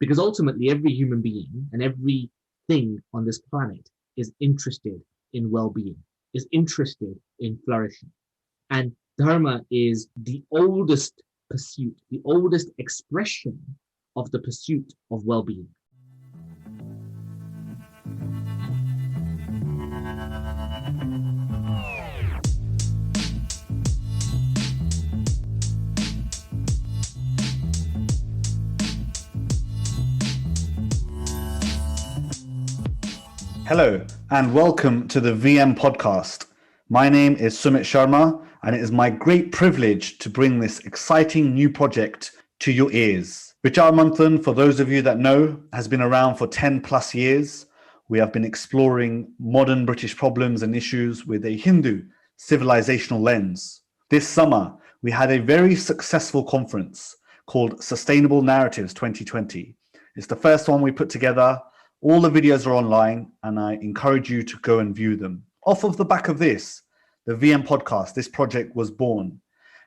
Because ultimately, every human being and everything on this planet is interested in well-being, is interested in flourishing. And Dharma is the oldest pursuit, the oldest expression of the pursuit of well-being. Hello and welcome to the VM podcast. My name is Sumit Sharma and it is my great privilege to bring this exciting new project to your ears. Vichaar Manthan, for those of you that know, has been around for 10 plus years. We have been exploring modern British problems and issues with a Hindu civilizational lens. This summer, we had a very successful conference called Sustainable Narratives 2020. It's the first one we put together. All the videos are online and I encourage you to go and view them. Off of the back of this, the VM podcast, this project was born.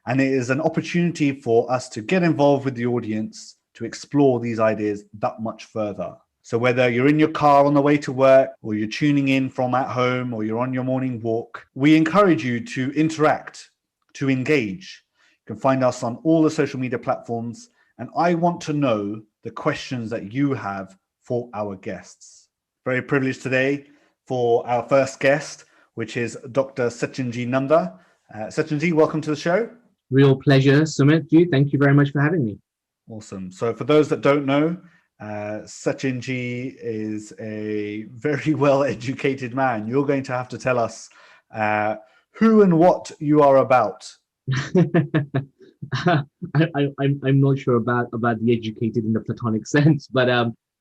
And it is an opportunity for us to get involved with the audience to explore these ideas that much further. So whether you're in your car on the way to work or you're tuning in from at home or you're on your morning walk, we encourage you to interact, to engage. You can find us on all the social media platforms. And I want to know the questions that you have for our guests. Very privileged today for our first guest, which is Dr. Sachin Ji Nandha. Sachin Ji, welcome to the show. Real pleasure, Sumit Ji. Thank you very much for having me. Awesome. So for those that don't know, Sachin Ji is a very well-educated man. You're going to have to tell us who and what you are about. I'm not sure about the educated in the Platonic sense, but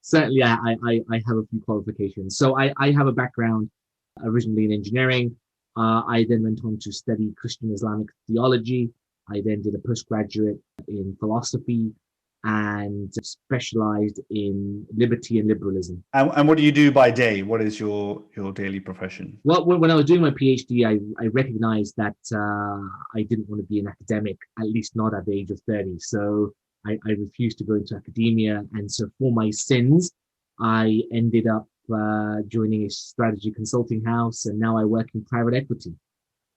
certainly I have a few qualifications. So I have a background originally in engineering. I then went on to study Christian Islamic theology. I then did a postgraduate in philosophy and specialized in liberty and liberalism. And what do you do by day? What is your daily profession? Well, when I was doing my PhD, I recognized that I didn't want to be an academic, at least not at the age of 30. So I refused to go into academia. And so for my sins, I ended up joining a strategy consulting house. And now I work in private equity.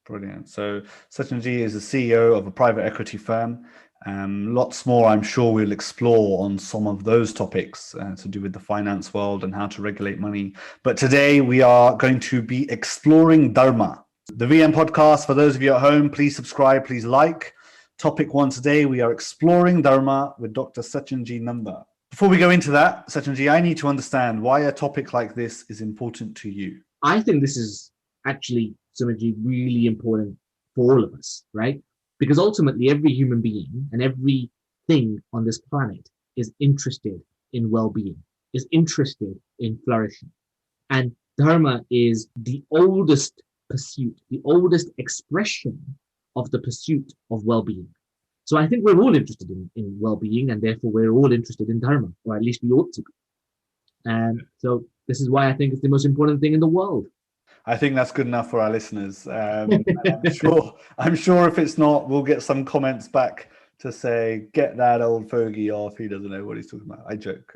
Brilliant. So Sachin Ji is the CEO of a private equity firm. Lots more, I'm sure we'll explore on some of those topics to do with the finance world and how to regulate money. But today we are going to be exploring Dharma. The VM podcast, for those of you at home, please subscribe, please like. Topic 1 today, we are exploring Dharma with Dr. Sachin Ji Nandha. Before we go into that, Sachin Ji, I need to understand why a topic like this is important to you. I think this is actually Sumit, really important for all of us, right? Because ultimately, every human being and everything on this planet is interested in well-being, is interested in flourishing. And Dharma is the oldest pursuit, the oldest expression of the pursuit of well-being. So I think we're all interested in well-being, and therefore we're all interested in Dharma, or at least we ought to be. And so this is why I think it's the most important thing in the world. I think that's good enough for our listeners. I'm sure if it's not, we'll get some comments back to say, get that old fogey off. He doesn't know what he's talking about. I joke.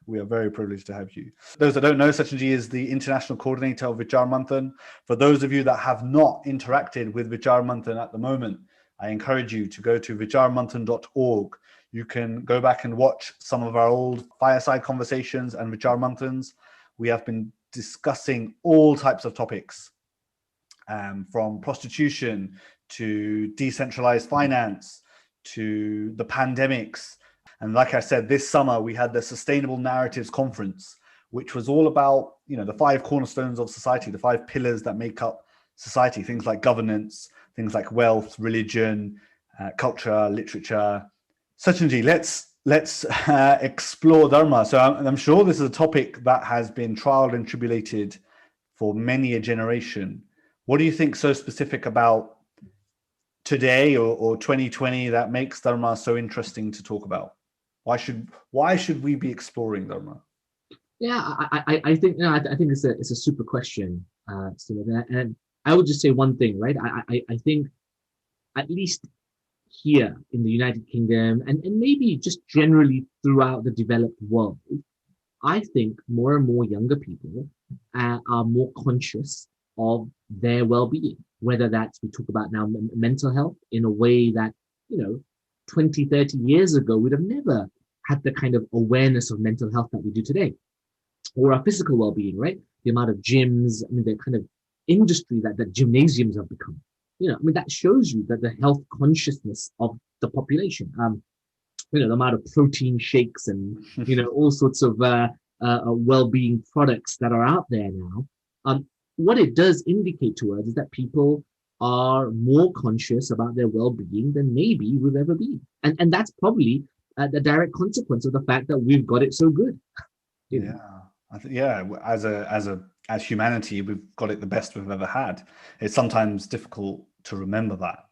We are very privileged to have you. Those that don't know, Sachin Ji is the international coordinator of Vichaar Manthan. For those of you that have not interacted with Vichaar Manthan at the moment, I encourage you to go to vichaarmanthan.org. You can go back and watch some of our old fireside conversations and Vichaar Manthans. We have been discussing all types of topics, from prostitution to decentralized finance to the pandemics. And like I said, this summer we had the Sustainable Narratives Conference, which was all about, the 5 cornerstones of society, the 5 pillars that make up society, things like governance, things like wealth, religion, culture, literature. Sachin Ji, let's explore Dharma. So I'm sure this is a topic that has been trialed and tribulated for many a generation. What do you think so specific about today or 2020 that makes Dharma so interesting to talk about? Why should we be exploring Dharma? Yeah, I think I think it's a super question, and I would just say one thing, right? I think at least here in the United Kingdom and maybe just generally throughout the developed world, I think more and more younger people are more conscious of their well-being, whether that's, we talk about now mental health in a way that, 20, 30 years ago, we'd have never had the kind of awareness of mental health that we do today, or our physical well-being, right? The amount of gyms, the kind of industry that gymnasiums have become. That shows you that the health consciousness of the population. The amount of protein shakes and all sorts of well-being products that are out there now. What it does indicate to us is that people are more conscious about their well-being than maybe we've ever been, and that's probably the direct consequence of the fact that we've got it so good. As humanity, we've got it the best we've ever had. It's sometimes difficult to remember that.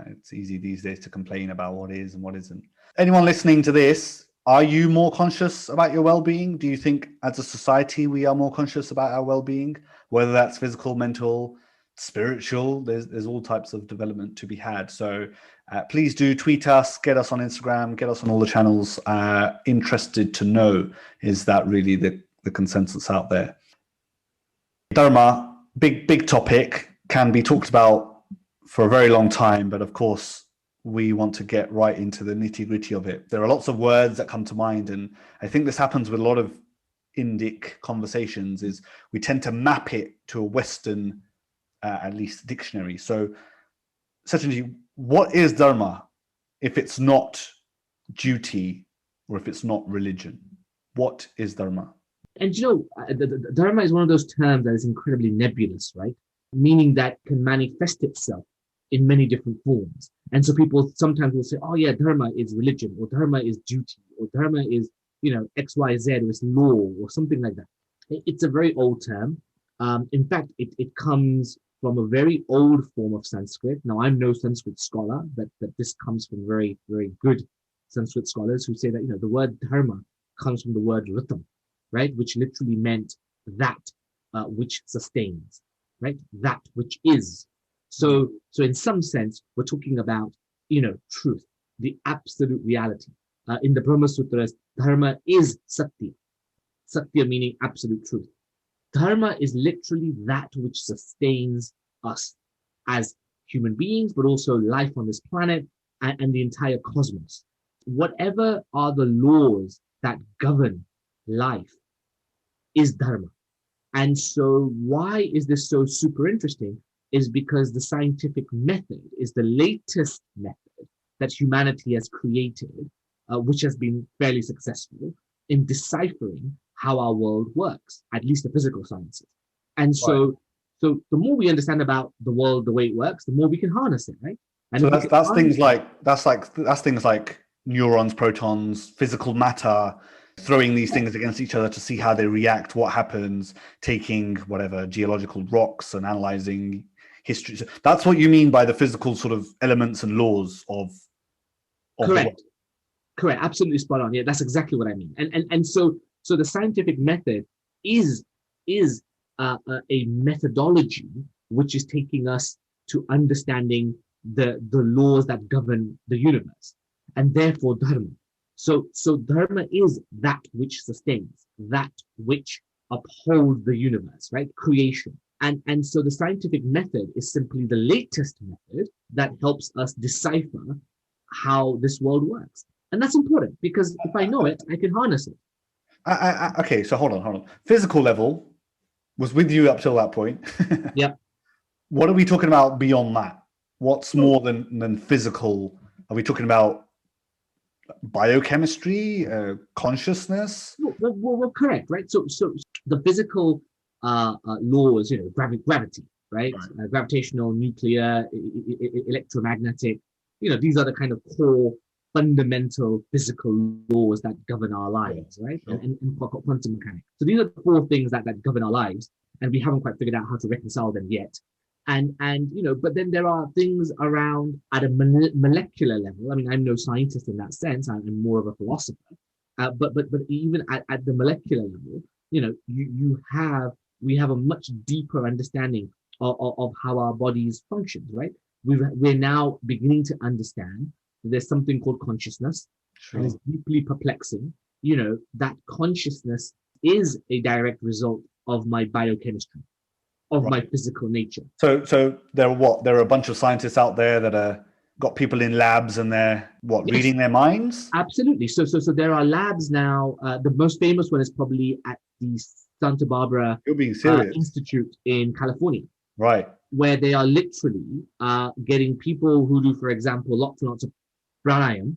It's easy these days to complain about what is and what isn't. Anyone listening to this, are you more conscious about your well-being? Do you think as a society we are more conscious about our well-being, whether that's physical, mental, spiritual? There's all types of development to be had. So please do tweet us, get us on Instagram, get us on all the channels. Interested to know, is that really the consensus out there? Dharma, big topic, can be talked about for a very long time, but of course we want to get right into the nitty-gritty of it. There are lots of words that come to mind, and I think this happens with a lot of Indic conversations, is we tend to map it to a Western at least dictionary. So Sachin Ji, what is Dharma if it's not duty or if it's not religion? What is Dharma? And the Dharma is one of those terms that is incredibly nebulous, right? Meaning that can manifest itself in many different forms. And so people sometimes will say, oh yeah, Dharma is religion, or Dharma is duty, or Dharma is, X, Y, Z, or it's law, or something like that. It's a very old term. In fact, it comes from a very old form of Sanskrit. Now, I'm no Sanskrit scholar, but this comes from very, very good Sanskrit scholars who say that, the word Dharma comes from the word ritam, right? Which literally meant that which sustains, right? That which is. So in some sense, we're talking about, truth, the absolute reality. In the Brahma Sutras, Dharma is Satya. Satya meaning absolute truth. Dharma is literally that which sustains us as human beings, but also life on this planet and the entire cosmos. Whatever are the laws that govern life is Dharma. And so why is this so super interesting is because the scientific method is the latest method that humanity has created, which has been fairly successful in deciphering how our world works, at least the physical sciences. And so the more we understand about the world, the way it works, the more we can harness it, right? And so that's things like neurons, protons, physical matter, throwing these things against each other to see how they react, what happens, taking whatever geological rocks and analyzing history. So that's what you mean by the physical sort of elements and laws of correct. Correct, absolutely spot on. Yeah, that's exactly what I mean. And so the scientific method is a methodology which is taking us to understanding the laws that govern the universe, and therefore Dharma. So Dharma is that which sustains, that which upholds the universe, right? Creation. And so the scientific method is simply the latest method that helps us decipher how this world works. And that's important because if I know it, I can harness it. Okay, so hold on. Physical level was with you up till that point. Yep. What are we talking about beyond that? What's more than physical? Are we talking about biochemistry, consciousness? Well, correct, right? So the physical laws, gravity, right? Gravitational, nuclear, electromagnetic, these are the kind of core fundamental physical laws that govern our lives, right? Sure. And quantum mechanics. So these are the four things that govern our lives, and we haven't quite figured out how to reconcile them yet. And but then there are things around at a molecular level. I mean, I'm no scientist in that sense. I'm more of a philosopher. But even at the molecular level, we have a much deeper understanding of how our bodies function, right? We're now beginning to understand there's something called consciousness, and it's deeply perplexing, that consciousness is a direct result of my biochemistry, of my physical nature. So there are a bunch of scientists out there that are got people in labs and they're reading their minds? Absolutely. So there are labs now. The most famous one is probably at the Santa Barbara Institute in California. Right. Where they are literally getting people who do, for example, lots and lots of pranayama,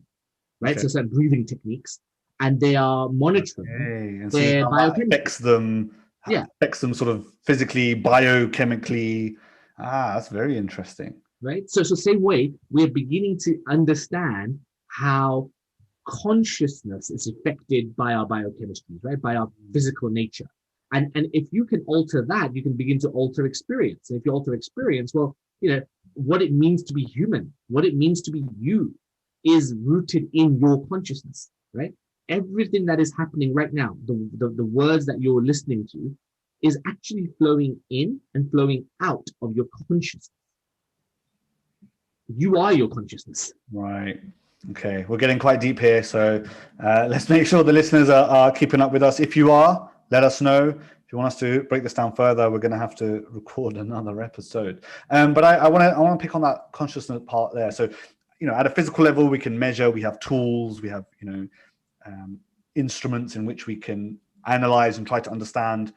right? Okay. So certain breathing techniques, and they are monitoring and their biochemistry. Affects them sort of physically, biochemically. That's very interesting. Right. So same way, we're beginning to understand how consciousness is affected by our biochemistry, right? By our physical nature. And if you can alter that, you can begin to alter experience. And if you alter experience, well, what it means to be human, what it means to be you is rooted in your consciousness, right? Everything that is happening right now, the words that you're listening to is actually flowing in and flowing out of your consciousness. You are your consciousness. Right. Okay. We're getting quite deep here. So let's make sure the listeners are keeping up with us. If you are, let us know. If you want us to break this down further, we're going to have to record another episode. But I want to pick on that consciousness part there. So, at a physical level, we can measure, we have tools, we have, instruments in which we can analyze and try to understand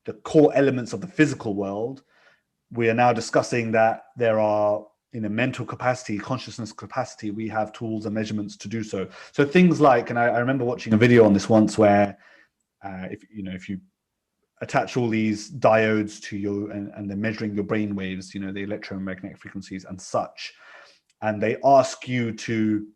the core elements of the physical world. We are now discussing that there are, in a mental capacity, consciousness capacity, we have tools and measurements to do so. So things like, and I remember watching a video on this once where if you attach all these diodes to you and they're measuring your brain waves, the electromagnetic frequencies and such, and they ask you to,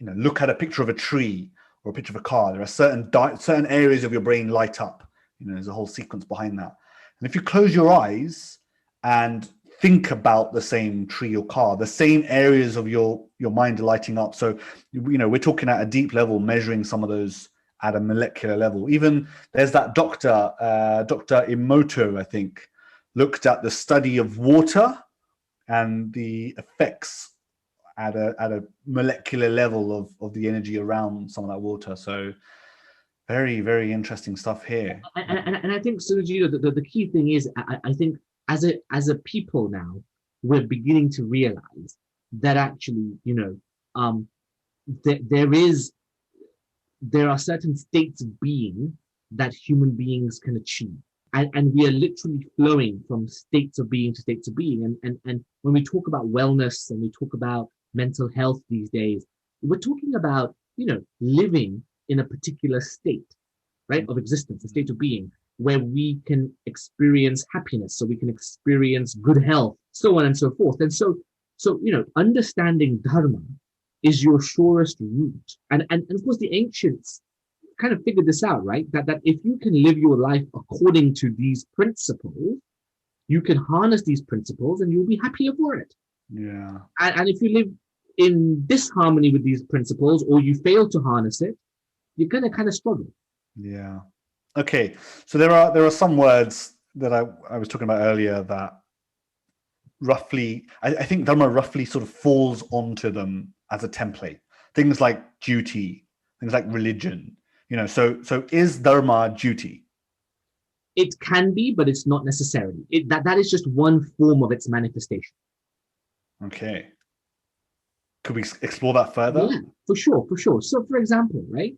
look at a picture of a tree or a picture of a car, there are certain areas of your brain light up. There's a whole sequence behind that. And if you close your eyes and think about the same tree or car, the same areas of your mind are lighting up. So, we're talking at a deep level, measuring some of those at a molecular level. Even there's that Dr. Emoto, I think, looked at the study of water and the effects at a molecular level of the energy around some of that water. So very, very interesting stuff here. And I think, Suji, the key thing is, I think as a people now, we're beginning to realize that actually, there are certain states of being that human beings can achieve. And we are literally flowing from states of being to states of being. And when we talk about wellness and we talk about mental health these days, we're talking about, living in a particular state, right, of existence, a state of being, where we can experience happiness, so we can experience good health, so on and so forth. And so understanding Dharma is your surest route. And of course, the ancients kind of figured this out, right? That if you can live your life according to these principles, you can harness these principles and you'll be happier for it. Yeah. And if you live in disharmony with these principles, or you fail to harness it, you're going to kind of struggle. Yeah. Okay. So there are some words that I was talking about earlier that roughly, I think Dharma roughly sort of falls onto them as a template. Things like duty, things like religion. So is Dharma duty? It can be, but it's not necessarily. That is just one form of its manifestation. Okay. Could we explore that further? Yeah, for sure. So, for example, right,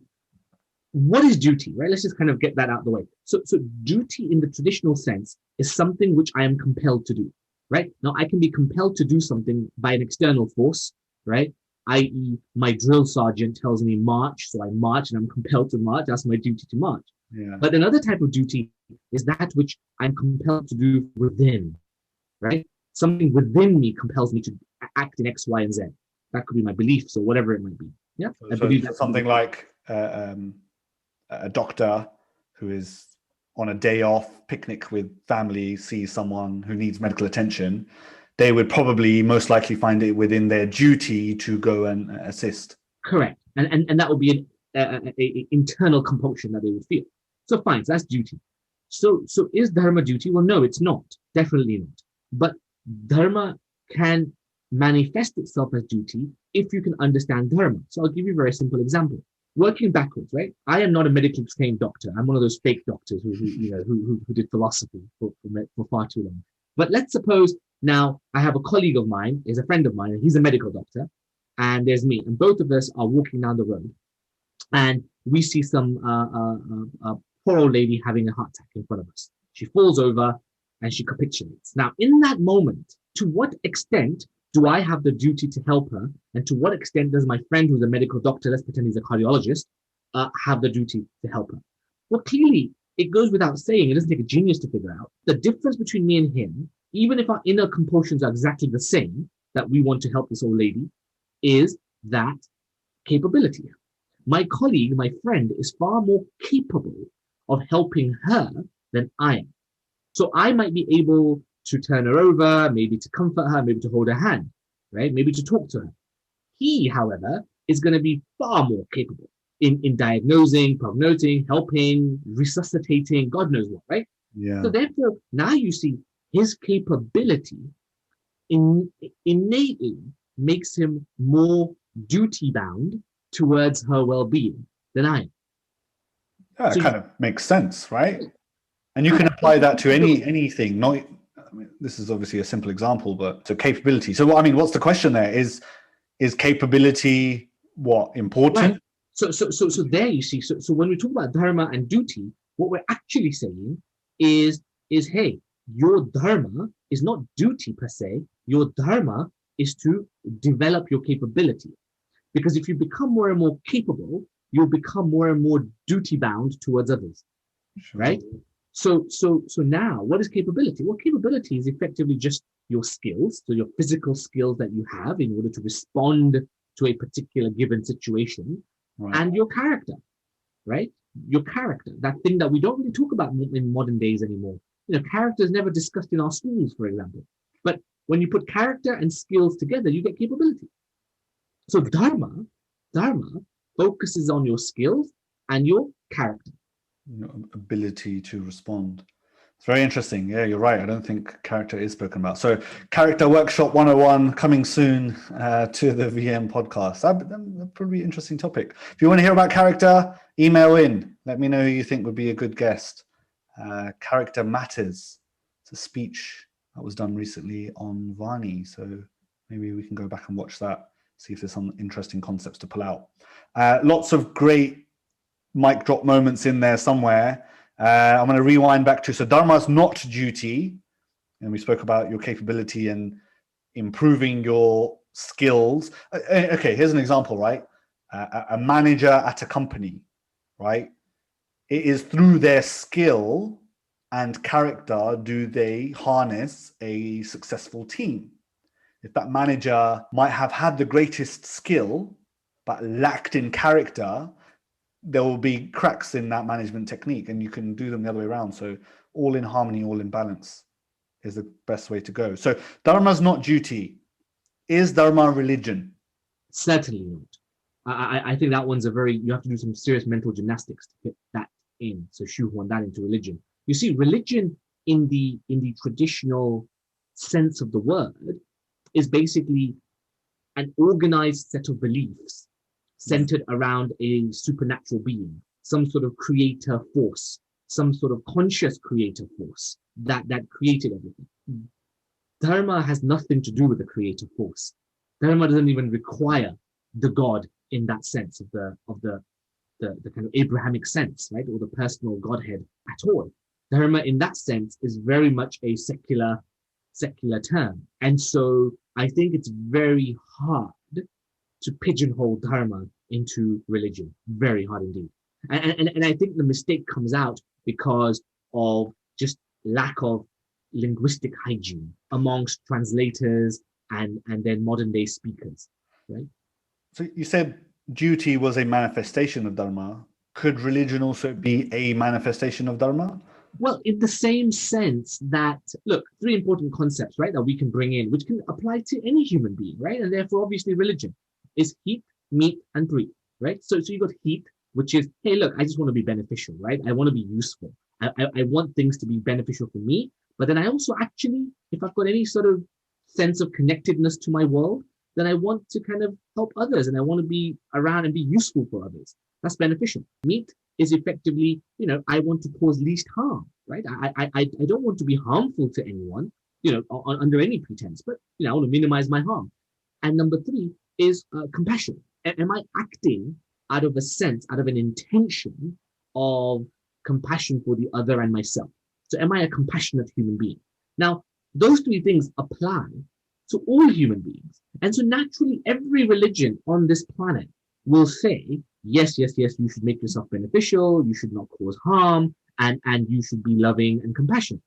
what is duty, right? Let's just kind of get that out of the way. So duty in the traditional sense is something which I am compelled to do, right? Now, I can be compelled to do something by an external force, right? I.e., my drill sergeant tells me march, so I march and I'm compelled to march. That's my duty to march. Yeah. But another type of duty is that which I'm compelled to do within, right? Something within me compels me to act in X, Y, and Z. That could be my beliefs or whatever it might be. Yeah, I believe that's something like a doctor who is on a day off picnic with family sees someone who needs medical attention. They would probably most likely find it within their duty to go and assist. Correct, and that would be an internal compulsion that they would feel. So fine, so that's duty. So is Dharma duty? Well, no, it's not. Definitely not. But Dharma can manifest itself as duty if you can understand Dharma. So I'll give you a very simple example. Working backwards, right? I am not a medically trained doctor. I'm one of those fake doctors who did philosophy for far too long. But let's suppose now I have a colleague of mine, is a friend of mine, and he's a medical doctor, and there's me, and both of us are walking down the road, and we see some poor old lady having a heart attack in front of us. She falls over and she capitulates. Now, in that moment, to what extent do I have the duty to help her? And to what extent does my friend who's a medical doctor, let's pretend he's a cardiologist, have the duty to help her? Well, clearly, it goes without saying, it doesn't take a genius to figure out, the difference between me and him, even if our inner compulsions are exactly the same, that we want to help this old lady, is that capability. My colleague, my friend, is far more capable of helping her than I am. So I might be able to turn her over, maybe to comfort her, maybe to hold her hand, right? Maybe to talk to her. He, however, is going to be far more capable in diagnosing, prognosing, helping, resuscitating, God knows what, right? Yeah. So therefore, now you see his capability innately makes him more duty-bound towards her well-being than I am. Yeah, So it kind of makes sense, right? And you can apply that to anything. Not, I mean, this is obviously a simple example, but so capability. So, I mean, what's the question there? Is capability what important? Right. So there you see. So when we talk about dharma and duty, what we're actually saying is hey, your dharma is not duty per se. Your dharma is to develop your capability, because if you become more and more capable, you'll become more and more duty bound towards others, Sure. right? So now, what is capability? Well, capability is effectively just your skills, so your physical skills that you have in order to respond to a particular given situation, Right. and your character, right? Your character, that thing that we don't really talk about in modern days anymore. You know, character is never discussed in our schools, for example. But when you put character and skills together, you get capability. So dharma focuses on your skills and your character. Ability to respond. It's very interesting. Yeah, you're right. I don't think character is spoken about. So Character Workshop 101 coming soon to the VM podcast. That'd probably be an interesting topic. If you want to hear about character, email in. Let me know who you think would be a good guest. Character Matters. It's a speech that was done recently on Vani. So maybe we can go back and watch that, see if there's some interesting concepts to pull out. Lots of great mic drop moments in there somewhere. I'm going to rewind back to, so Dharma is not duty. And we spoke about your capability and improving your skills. Okay, here's an example, right? A manager at a company, right? It is through their skill and character do they harness a successful team. If that manager might have had the greatest skill, but lacked in character, there will be cracks in that management technique, and you can do them the other way around. So all in harmony, all in balance is the best way to go. So Dharma is not duty. Is Dharma religion? Certainly not. I think that one's you have to do some serious mental gymnastics to fit that in. So shoehorn that into religion. You see, religion in the traditional sense of the word is basically an organized set of beliefs centered around a supernatural being, some sort of creator force, some sort of conscious creator force that created everything. Dharma has nothing to do with the creator force. Dharma doesn't even require the God in that sense of the kind of Abrahamic sense, right, or the personal Godhead at all. Dharma, in that sense, is very much a secular term, and so I think it's very hard to pigeonhole Dharma into religion. Very hard indeed. And I think the mistake comes out because of just lack of linguistic hygiene amongst translators and then modern day speakers, right? So you said duty was a manifestation of Dharma. Could religion also be a manifestation of Dharma? Well, in the same sense that, look, three important concepts, right, that we can bring in, which can apply to any human being, right? And therefore, obviously, religion is Heet, meet, and Preet, right? So you got Heet, which is, hey, look, I just want to be beneficial, right? I want to be useful. I want things to be beneficial for me. But then I also actually, if I've got any sort of sense of connectedness to my world, then I want to kind of help others and I want to be around and be useful for others. That's beneficial. Meat is effectively, I want to cause least harm, right? I don't want to be harmful to anyone, under any pretense, but, I want to minimize my harm. And number three is compassion. Am I acting out of a sense, out of an intention of compassion for the other and myself? So am I a compassionate human being? Now, those three things apply to all human beings. And so naturally, every religion on this planet will say, yes, you should make yourself beneficial, you should not cause harm, and you should be loving and compassionate.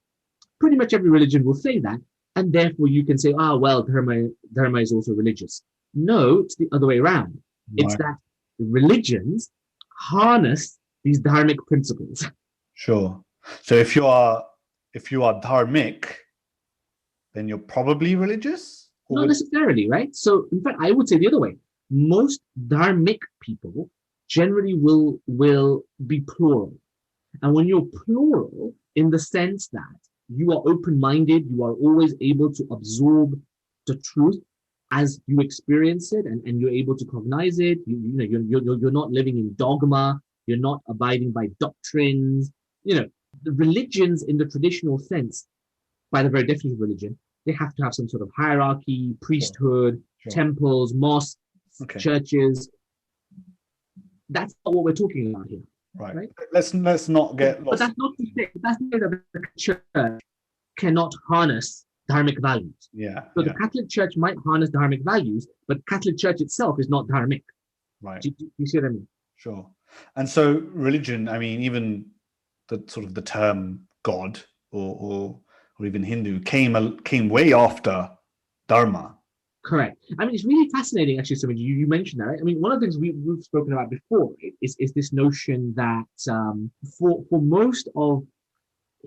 Pretty much every religion will say that. And therefore you can say, well, Dharma is also religious. No, it's the other way around. Right. It's that religions harness these dharmic principles. Sure. So if you are dharmic, then you're probably religious? Not necessarily, right? So in fact, I would say the other way. Most dharmic people generally will be plural. And when you're plural, in the sense that you are open-minded, you are always able to absorb the truth as you experience it, and you're able to cognize it. You're not living in dogma. You're not abiding by doctrines. The religions in the traditional sense, by the very definition of religion, they have to have some sort of hierarchy, priesthood, sure. Temples, mosques, churches. That's not what we're talking about here. Right. Let's not get lost. But that's not to say that the church cannot harness dharmic values. Yeah. So the Catholic Church might harness dharmic values, but Catholic Church itself is not dharmic. Right. Do you see what I mean? Sure. And so religion, I mean, even the sort of the term God or even Hindu came way after Dharma. Correct. I mean, it's really fascinating, actually, Sachin. You mentioned that, right? I mean, one of the things we've spoken about before is this notion that for most of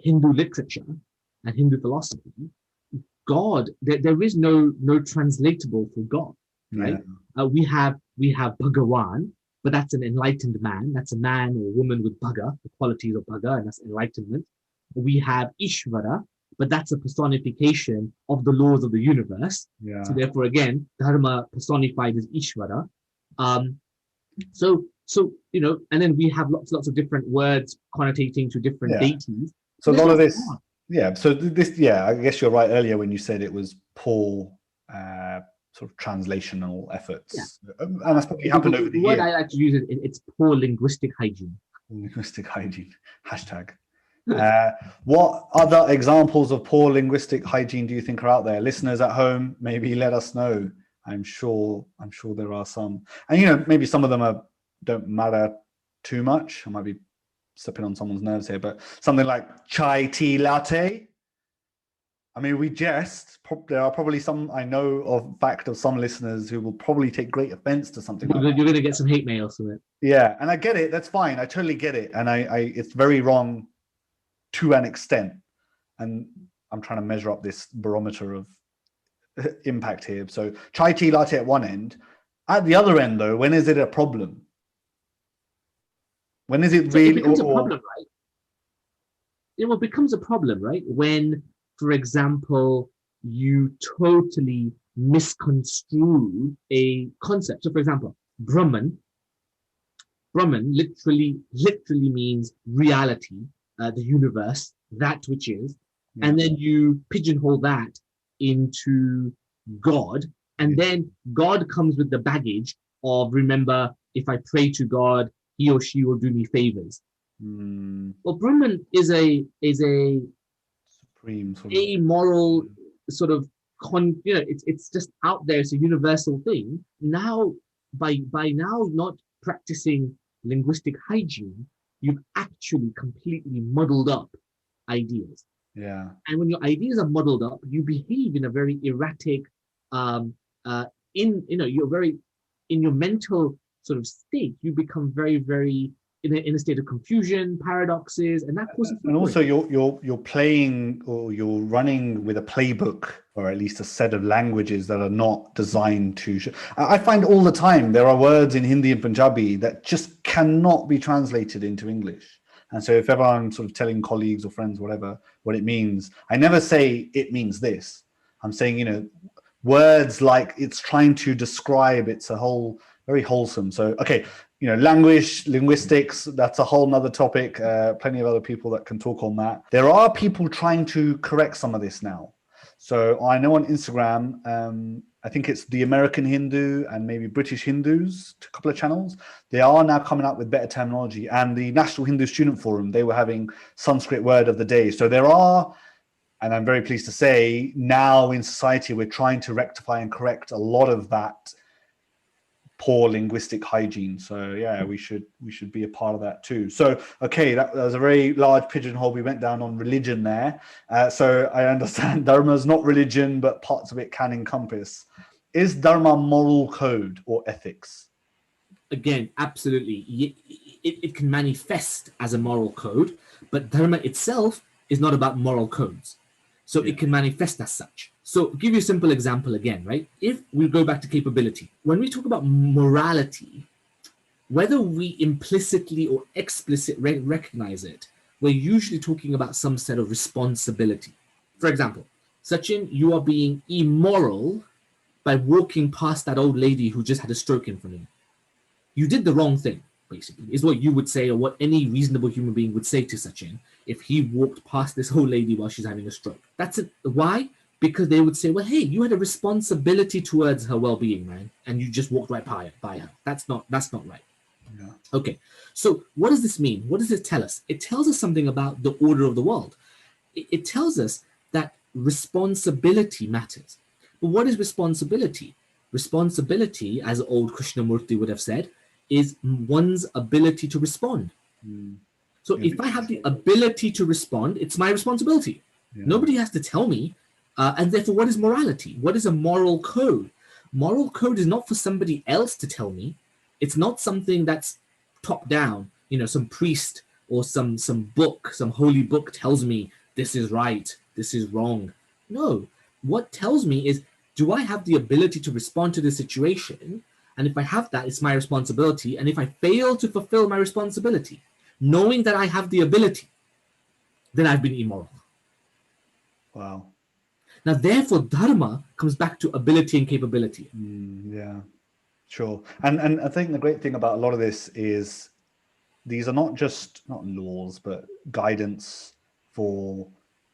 Hindu literature and Hindu philosophy, God, there is no translatable for God, right? Yeah. We have Bhagawan, but that's an enlightened man. That's a man or woman with bhaga, the qualities of bhaga, and that's enlightenment. We have Ishvara, but that's a personification of the laws of the universe. Yeah. So therefore, again, Dharma personified as Ishvara. So and then we have lots of different words connotating to different deities. So a lot of this, So this, I guess you're right earlier when you said it was poor sort of translational efforts, and that's probably happened over the years. The word I like to use it's poor linguistic hygiene. Linguistic hygiene, hashtag. What other examples of poor linguistic hygiene do you think are out there? Listeners at home, maybe let us know. I'm sure there are some, and maybe some of them don't matter too much. I might be stepping on someone's nerves here, but something like chai tea latte. I mean, we jest. There are probably some I know of some listeners who will probably take great offense to something. You're going to get some hate mail from it. Yeah, and I get it. That's fine. I totally get it, and I it's very wrong to an extent, and I'm trying to measure up this barometer of impact here. So chai tea latte at one end. At the other end, though, when is it a problem? When is it really? It becomes a problem, right? It becomes a problem, right? When, for example, you totally misconstrue a concept. So, for example, Brahman literally means reality, the universe, that which is, and then you pigeonhole that into God, and then God comes with the baggage of, remember, if I pray to God, he or she will do me favors. Well, Brahman is a supreme sort of amoral sort of it's just out there. It's a universal thing. Now, by now not practicing linguistic hygiene, you've actually completely muddled up ideas. Yeah. And when your ideas are muddled up, you behave in a very erratic, you're very in your mental sort of state. You become very, very in a state of confusion, paradoxes, and that causes. And also, you're playing or you're running with a playbook, or at least a set of languages that are not designed to. I find all the time there are words in Hindi and Punjabi that just cannot be translated into English. And so, if ever I'm sort of telling colleagues or friends, whatever, what it means, I never say it means this. I'm saying, words like it's trying to describe. It's a whole very wholesome. So, okay, linguistics, that's a whole nother topic. Plenty of other people that can talk on that. There are people trying to correct some of this now. So I know on Instagram, I think it's the American Hindu and maybe British Hindus, a couple of channels. They are now coming up with better terminology. And the National Hindu Student Forum, they were having Sanskrit word of the day. So there are, and I'm very pleased to say, now in society, we're trying to rectify and correct a lot of that poor linguistic hygiene. So yeah, we should be a part of that too. So okay, that was a very large pigeonhole we went down on religion there. So I understand Dharma is not religion, but parts of it can encompass. Is Dharma moral code or ethics? Again, absolutely. It can manifest as a moral code, but Dharma itself is not about moral codes. So it can manifest as such. So give you a simple example again, right? If we go back to capability, when we talk about morality, whether we implicitly or explicitly recognize it, we're usually talking about some set of responsibility. For example, Sachin, you are being immoral by walking past that old lady who just had a stroke in front of you. You did the wrong thing, basically, is what you would say, or what any reasonable human being would say to Sachin if he walked past this old lady while she's having a stroke. That's it. Why? Because they would say, well, hey, you had a responsibility towards her well-being, man, and you just walked right by her. That's not right. Yeah. Okay, so what does this mean? What does it tell us? It tells us something about the order of the world. It tells us that responsibility matters. But what is responsibility? Responsibility, as old Krishnamurti would have said, is one's ability to respond. So if I have the ability to respond, it's my responsibility. Nobody has to tell me. And therefore, what is morality? What is a moral code? Moral code is not for somebody else to tell me. It's not something that's top down. Some priest or some book, some holy book tells me this is right, this is wrong. No. What tells me is, do I have the ability to respond to the situation? And if I have that, it's my responsibility. And if I fail to fulfill my responsibility, knowing that I have the ability, then I've been immoral. Wow. Now, therefore, Dharma comes back to ability and capability. Yeah, sure. And I think the great thing about a lot of this is these are not laws, but guidance for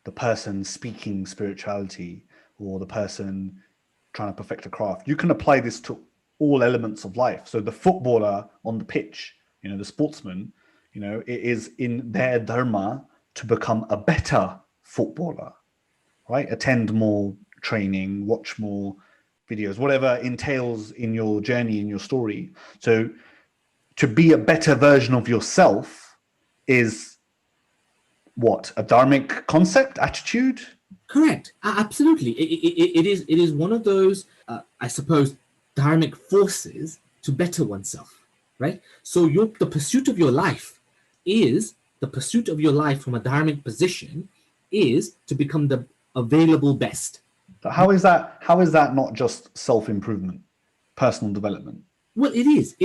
the person speaking spirituality or the person trying to perfect a craft. You can apply this to all elements of life. So the footballer on the pitch, the sportsman, it is in their dharma to become a better footballer, right? Attend more training, watch more videos, whatever entails in your journey, in your story. So to be a better version of yourself is what? A dharmic concept, attitude? Correct. Absolutely. It is one of those, I suppose, dharmic forces to better oneself, right? So the pursuit of your life from a dharmic position is to become the available best. So how is that not just self-improvement, personal development? Well, it is.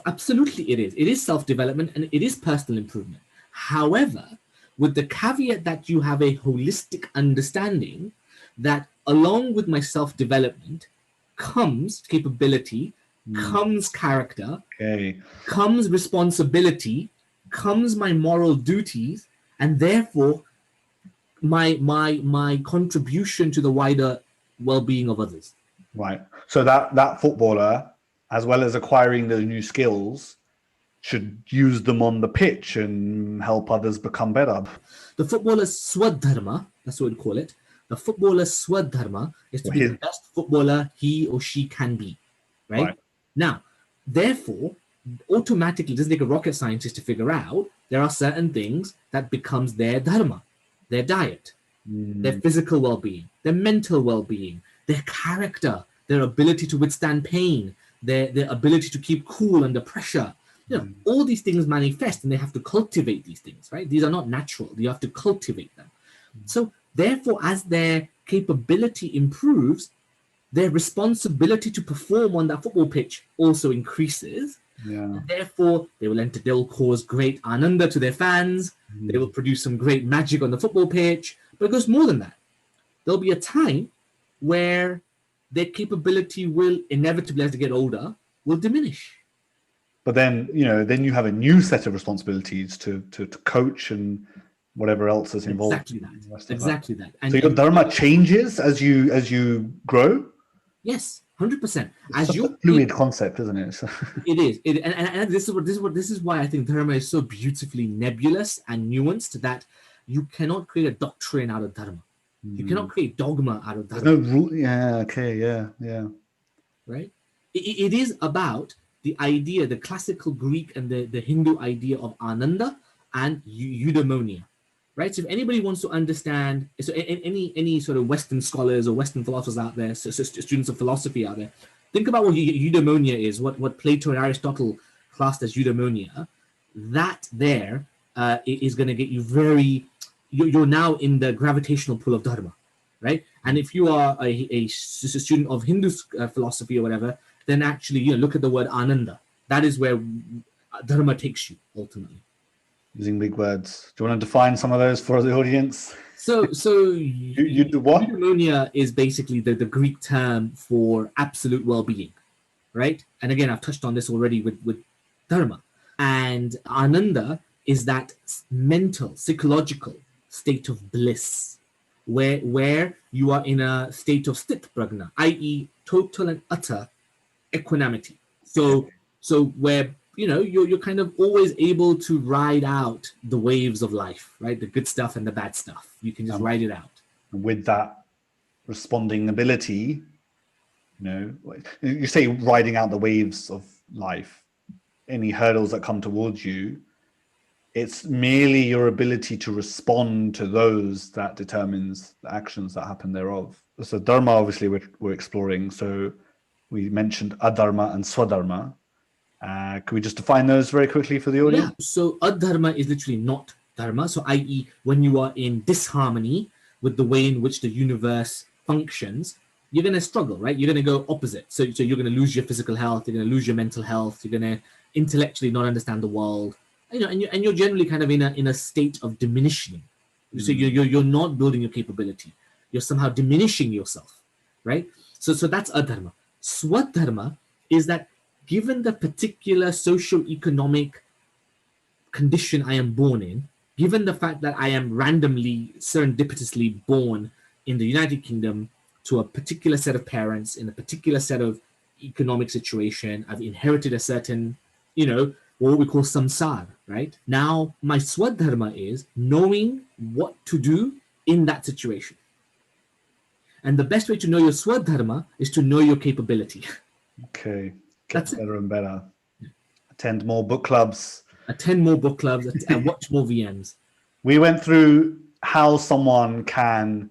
Absolutely it is. It is self-development and it is personal improvement. However, with the caveat that you have a holistic understanding that along with my self-development comes capability, comes character, comes responsibility, comes my moral duties, and therefore my contribution to the wider well-being of others. Right. So that footballer, as well as acquiring the new skills, should use them on the pitch and help others become better. The footballer's swadharma, that's what we call it. The footballer's swadharma is to be the best footballer he or she can be. Right? Now, therefore, automatically, it doesn't take a rocket scientist to figure out, there are certain things that becomes their dharma, their diet, their physical well-being, their mental well-being, their character, their ability to withstand pain, their ability to keep cool under pressure. All these things manifest and they have to cultivate these things, right? These are not natural. You have to cultivate them. So therefore, as their capability improves, their responsibility to perform on that football pitch also increases. And therefore, they'll cause great Ananda to their fans. They will produce some great magic on the football pitch. But it goes more than that. There'll be a time where their capability will inevitably, as they get older, will diminish. But then, then you have a new set of responsibilities to coach and whatever else is involved. Exactly that. And so your dharma changes as you grow. Yes, 100%. It's a fluid concept, isn't it? It is. And this is why I think dharma is so beautifully nebulous and nuanced, that you cannot create a doctrine out of dharma. You cannot create dogma out of dharma. There's no rule. Yeah. Okay. Yeah. Right. It is about the idea, the classical Greek and the Hindu idea of Ananda and eudaimonia. Right. So if anybody wants to understand, so any sort of Western scholars or Western philosophers out there, so students of philosophy out there, think about what eudaimonia is, what Plato and Aristotle classed as eudaimonia. That there is going to get you you're now in the gravitational pull of dharma, right? And if you are a student of Hindu philosophy or whatever, then actually look at the word Ananda. That is where dharma takes you ultimately. Using big words. Do you want to define some of those for the audience? So you do what? Eudaimonia is basically the Greek term for absolute well-being, right? And again, I've touched on this already with dharma. And Ananda is that mental, psychological state of bliss, where you are in a state of sthit prajna, i.e. total and utter equanimity. So where you're kind of always able to ride out the waves of life, right? The good stuff and the bad stuff. You can just ride it out. With that responding ability, you say riding out the waves of life, any hurdles that come towards you, it's merely your ability to respond to those that determines the actions that happen thereof. So dharma, obviously, we're exploring. So we mentioned adharma and swadharma. Can we just define those very quickly for the audience? Yeah. So adharma is literally not dharma. So i.e. when you are in disharmony with the way in which the universe functions, you're going to struggle, right? You're going to go opposite. So you're going to lose your physical health. You're going to lose your mental health. You're going to intellectually not understand the world. And you're generally kind of in a state of diminishing. So you're not building your capability. You're somehow diminishing yourself, right? So that's adharma. Swadharma is that given the particular socio-economic condition I am born in, given the fact that I am randomly, serendipitously born in the United Kingdom to a particular set of parents in a particular set of economic situation, I've inherited a certain, what we call samsara, right? Now, my swadharma is knowing what to do in that situation. And the best way to know your swadharma is to know your capability. Okay. That's better and better. Attend more book clubs. And watch more VMs. We went through how someone can,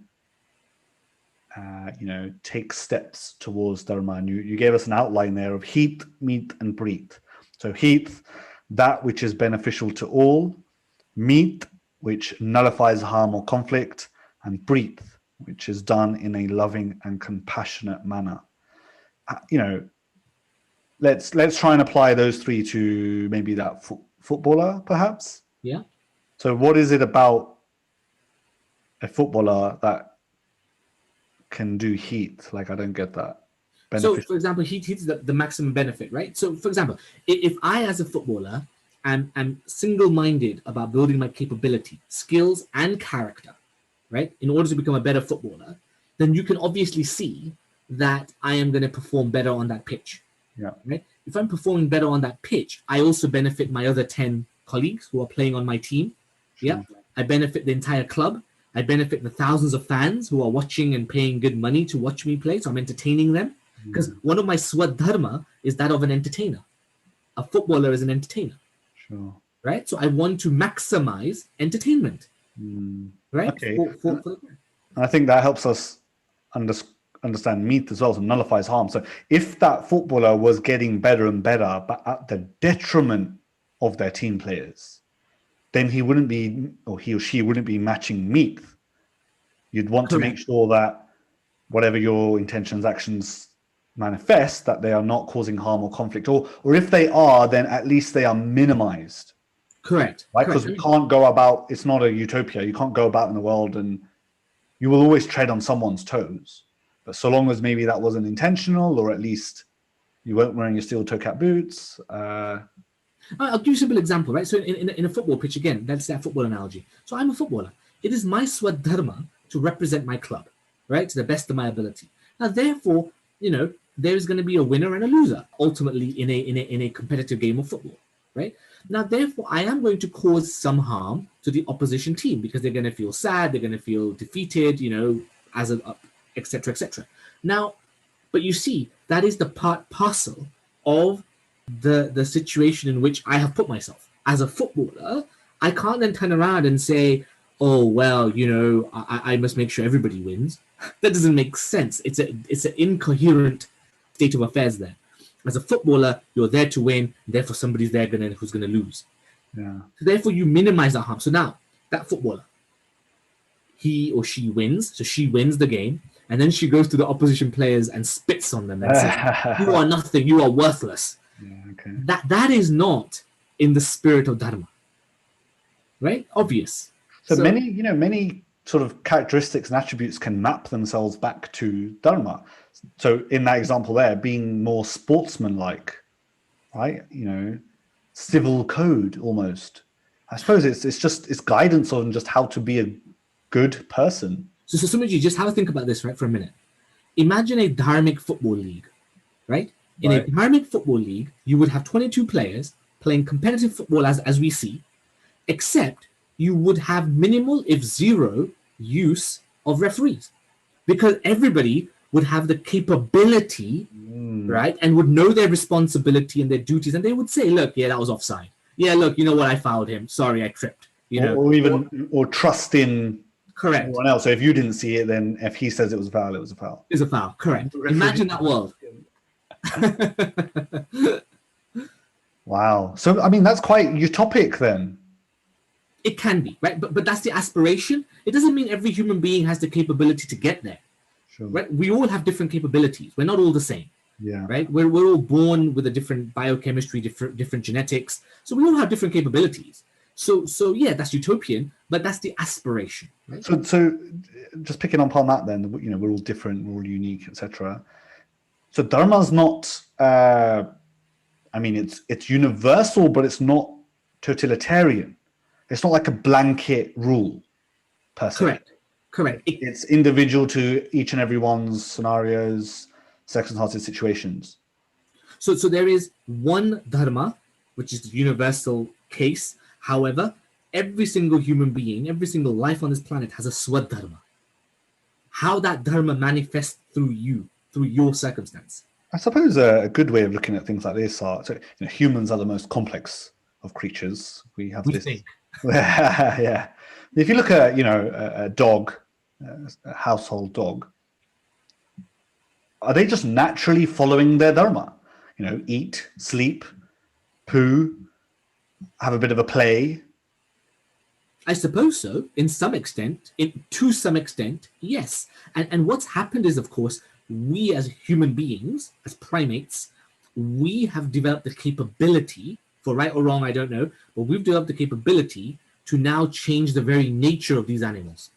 take steps towards dharma. And you gave us an outline there of Heet, Meet, and Preet. So Heet, that which is beneficial to all. Meet, which nullifies harm or conflict. And Preet, which is done in a loving and compassionate manner. Let's try and apply those three to maybe that footballer, perhaps. Yeah. So what is it about a footballer that can do Heet? Like, I don't get that. So, for example, Heet is the maximum benefit, right? So, for example, if I, as a footballer, am single-minded about building my capability, skills, and character, right, in order to become a better footballer, then you can obviously see that I am going to perform better on that pitch. Yeah. Right. If I'm performing better on that pitch, I also benefit my other 10 colleagues who are playing on my team. Sure. Yeah. I benefit the entire club. I benefit the thousands of fans who are watching and paying good money to watch me play. So I'm entertaining them. Because one of my swadharma is that of an entertainer. A footballer is an entertainer. Sure. Right. So I want to maximize entertainment. Right. Okay. I think that helps us understand Meet as well, so nullifies harm. So if that footballer was getting better and better, but at the detriment of their team players, then he or she wouldn't be matching Meet. You'd want to make sure that whatever your intentions, actions manifest, that they are not causing harm or conflict, or if they are, then at least they are minimized. Correct. Right? Because we can't go about, it's not a utopia. You can't go about in the world and you will always tread on someone's toes. But so long as maybe that wasn't intentional, or at least you weren't wearing your steel toe cap boots. I'll give you a simple example, right? So in a football pitch, again, that's that football analogy. So I'm a footballer. It is my swadharma to represent my club, right, to the best of my ability. Now, therefore, there is going to be a winner and a loser ultimately in a competitive game of football, right? Now, therefore, I am going to cause some harm to the opposition team because they're going to feel sad, they're going to feel defeated, as a etc. etc. Now, but you see, that is the part parcel of the situation in which I have put myself. As a footballer, I can't then turn around and say, oh, well, I must make sure everybody wins. That doesn't make sense. It's an incoherent state of affairs there. As a footballer, you're there to win, therefore somebody's there who's going to lose. Yeah. So therefore, you minimize that harm. So now, that footballer, he or she wins, so she wins the game, and then she goes to the opposition players and spits on them and says, you are nothing, you are worthless. Yeah, okay. That is not in the spirit of Dharma. Right? Obvious. So many sort of characteristics and attributes can map themselves back to Dharma. So in that example there, being more sportsmanlike, right? Civil code almost. I suppose it's guidance on just how to be a good person. So Sumiji, just have a think about this, right, for a minute. Imagine a dharmic football league, right? In a dharmic football league, you would have 22 players playing competitive football as we see, except you would have minimal, if zero, use of referees. Because everybody would have the capability, right, and would know their responsibility and their duties, and they would say, look, yeah, that was offside. Yeah, look, you know what, I fouled him. Sorry, I tripped. Or trust in correct everyone else. So if you didn't see it, then if he says it was a foul, it was a foul. It's a foul, correct. Imagine that world. Wow. So, I mean, that's quite utopic then. It can be, right? But that's the aspiration. It doesn't mean every human being has the capability to get there. Sure. Right? We all have different capabilities. We're not all the same. Yeah. Right? We're all born with a different biochemistry, different genetics. So we all have different capabilities. So yeah, that's utopian, but that's the aspiration. Right? So just picking up on that then, we're all different, we're all unique, etc. So Dharma's not, it's universal, but it's not totalitarian. It's not like a blanket rule, per se. Correct. It's individual to each and everyone's scenarios, circumstances, situations. So there is one dharma, which is the universal case. However, every single human being, every single life on this planet has a swadharma. How that dharma manifests through you, through your circumstance. I suppose a good way of looking at things like this are, humans are the most complex of creatures. We think. Yeah. If you look at, a dog, a household dog, are they just naturally following their dharma? Eat, sleep, poo, have a bit of a play. I suppose so, in some extent, to some extent, yes. And what's happened is, of course, we as human beings, as primates, we have developed the capability, for right or wrong, I don't know, but we've developed the capability to now change the very nature of these animals.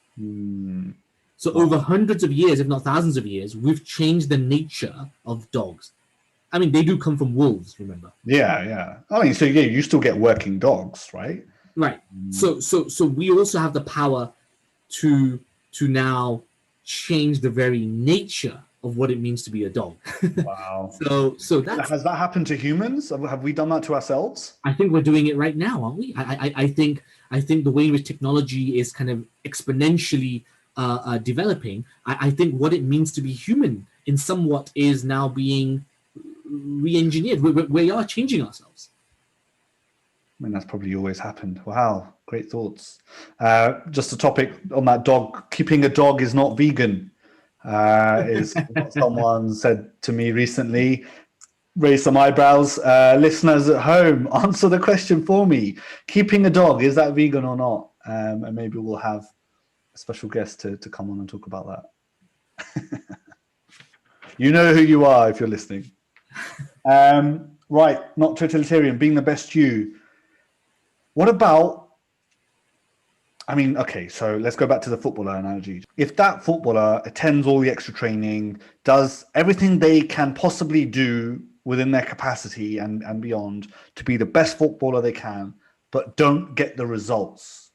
So over hundreds of years, if not thousands of years, we've changed the nature of dogs. I mean, they do come from wolves, remember? Yeah. I mean, so yeah, you still get working dogs, right? Right. So we also have the power to now change the very nature of what it means to be a dog. Wow. So that's, has that happened to humans? Have we done that to ourselves? I think we're doing it right now, aren't we? I think the way in which technology is kind of exponentially developing, I think what it means to be human in somewhat is now being re-engineered. We are changing ourselves. I mean, that's probably always happened. Wow, great thoughts. Just a topic on that dog. Keeping a dog is not vegan, is what someone said to me recently. Raise some eyebrows. Listeners at home, answer the question for me. Keeping a dog, is that vegan or not? And maybe we'll have a special guest to come on and talk about that. You know who you are if you're listening. Right, not totalitarian, being the best you. What about I mean, okay, so let's go back to the footballer analogy. If that footballer attends all the extra training, does everything they can possibly do within their capacity and beyond to be the best footballer they can, but don't get the results,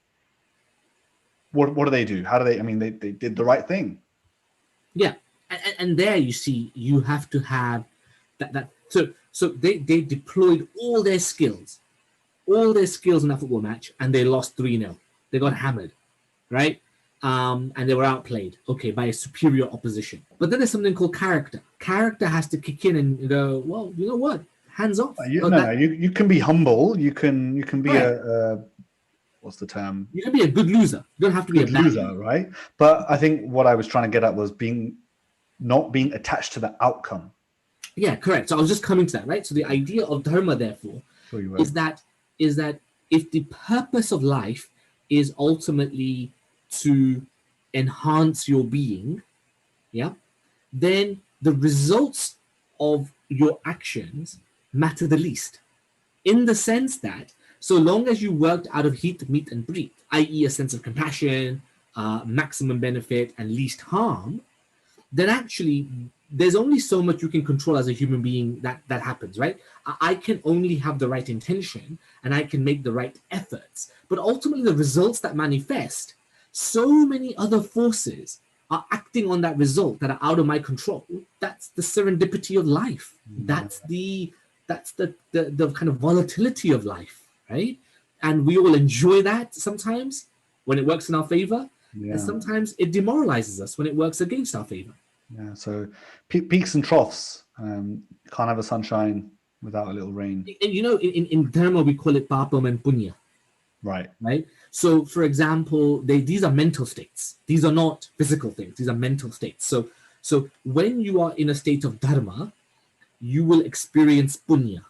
what do they do? How do they, I mean, they did the right thing. Yeah. And there you see, you have to have that. So they deployed all their skills in that football match, and they lost 3-0. They got hammered, right? And they were outplayed, okay, by a superior opposition. But then there's something called character. Character has to kick in and go, well, you know what? Hands off. You can be humble. You can be right. a what's the term? You can be a good loser. You don't have to be a bad loser, right? But I think what I was trying to get at was not being attached to the outcome. Yeah, correct. So I was just coming to that, right? So the idea of dharma, therefore, is that if the purpose of life is ultimately to enhance your being, yeah, then the results of your actions matter the least. In the sense that so long as you worked out of heat, meet, and breathe, i.e., a sense of compassion, maximum benefit, and least harm, then actually there's only so much you can control as a human being that happens, right? I can only have the right intention and I can make the right efforts. But ultimately, the results that manifest, so many other forces are acting on that result that are out of my control. That's the serendipity of life. That's the kind of volatility of life, right? And we all enjoy that sometimes when it works in our favor. Yeah. And sometimes it demoralizes us when it works against our favor. Yeah, so peaks and troughs. Can't have a sunshine without a little rain. And you know, in Dharma, we call it Papam and punya. Right. Right. So, for example, these are mental states. These are not physical things. These are mental states. So when you are in a state of Dharma, you will experience punya.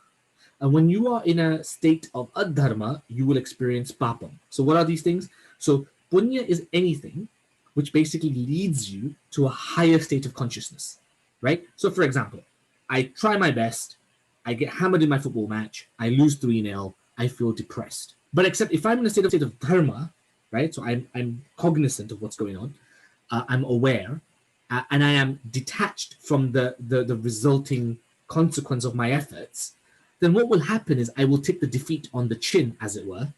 And when you are in a state of adharma, you will experience papam. So what are these things? So punya is anything which basically leads you to a higher state of consciousness, right? So for example, I try my best, I get hammered in my football match, I lose 3-0, I feel depressed. But except if I'm in a state of dharma, right? So I'm cognizant of what's going on, I'm aware, and I am detached from the resulting consequence of my efforts, then what will happen is I will take the defeat on the chin, as it were.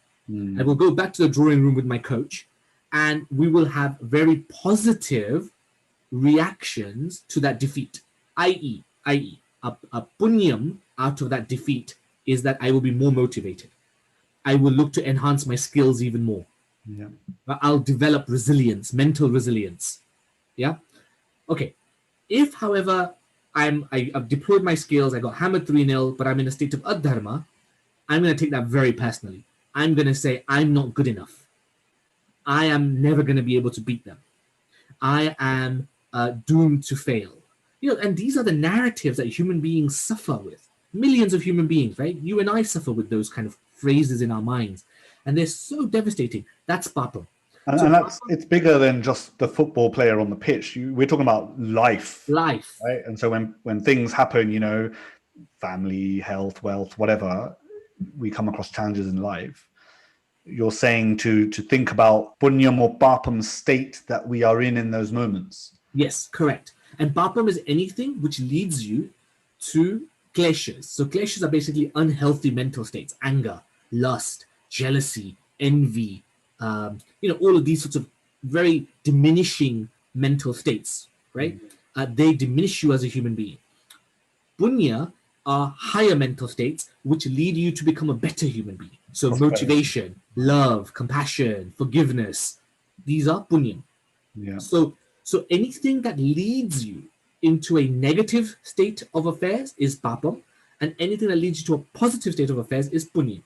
I will go back to the drawing room with my coach, and we will have very positive reactions to that defeat, i.e., a punyam out of that defeat is that I will be more motivated. I will look to enhance my skills even more. Yeah. I'll develop resilience, mental resilience. Yeah. Okay. If, however, I've deployed my skills, I got hammered 3-0, but I'm in a state of adharma, I'm going to take that very personally. I'm going to say, I'm not good enough. I am never going to be able to beat them. I am doomed to fail. You know, and these are the narratives that human beings suffer with. Millions of human beings, right? You and I suffer with those kind of phrases in our minds. And they're so devastating. That's Papam. And it's bigger than just the football player on the pitch. We're talking about life. Life. Right? And so when things happen, you know, family, health, wealth, whatever, we come across challenges in life. You're saying to think about punyam or papam state that we are in those moments. Yes, correct. And papam is anything which leads you to kleshas. So kleshas are basically unhealthy mental states: anger, lust, jealousy, envy, all of these sorts of very diminishing mental states, right? They diminish you as a human being. Punya are higher mental states which lead you to become a better human being. So motivation, love, compassion, forgiveness, these are punya. Yeah. So anything that leads you into a negative state of affairs is papam, and anything that leads you to a positive state of affairs is punya.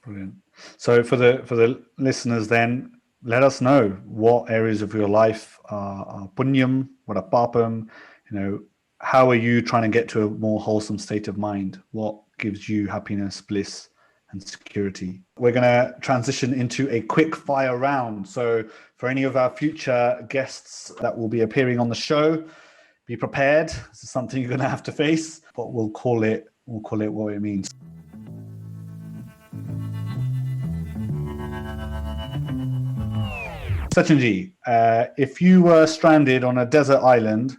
Brilliant. So for the listeners, then let us know what areas of your life are punyam, what are papam. You know, how are you trying to get to a more wholesome state of mind? What gives you happiness, bliss, and security? We're going to transition into a quick fire round. So for any of our future guests that will be appearing on the show, be prepared. This is something you're going to have to face, but we'll call it what it means. Sachin Ji, if you were stranded on a desert island,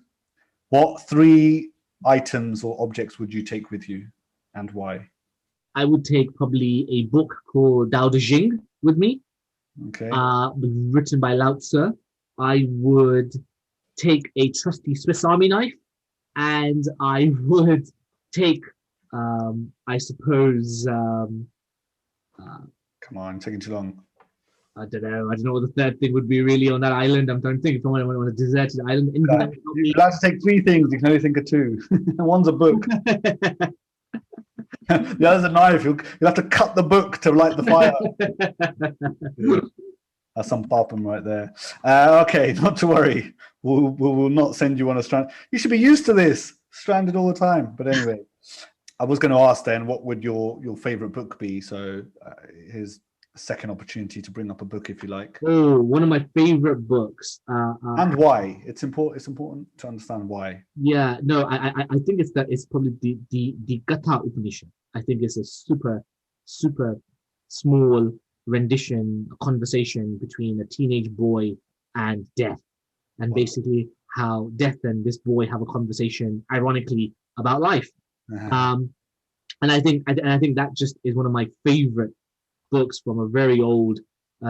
what 3 items or objects would you take with you, and why? I would take probably a book called Tao Te Ching with me, Okay. written by Lao Tzu. I would take a trusty Swiss Army knife, and I would take, I suppose, Come on, taking too long. I don't know. I don't know what the third thing would be really on that island. I'm trying to think if I went on a deserted island. You're allowed to take 3 things. You can only think of 2. One's a book. The other's a knife. You'll have to cut the book to light the fire. That's some Papam right there. Okay, not to worry. We'll not send you on a strand. You should be used to this. Stranded all the time. But anyway, I was going to ask then, what would your favorite book be? So here's a second opportunity to bring up a book if you like. Oh, one of my favorite books. And why? It's important to understand why. Yeah, no, I think it's probably the Gata Upanishad. I think it's a super small rendition, a conversation between a teenage boy and death, and basically how death and this boy have a conversation, ironically, about life. And I think that just is one of my favorite books from a very old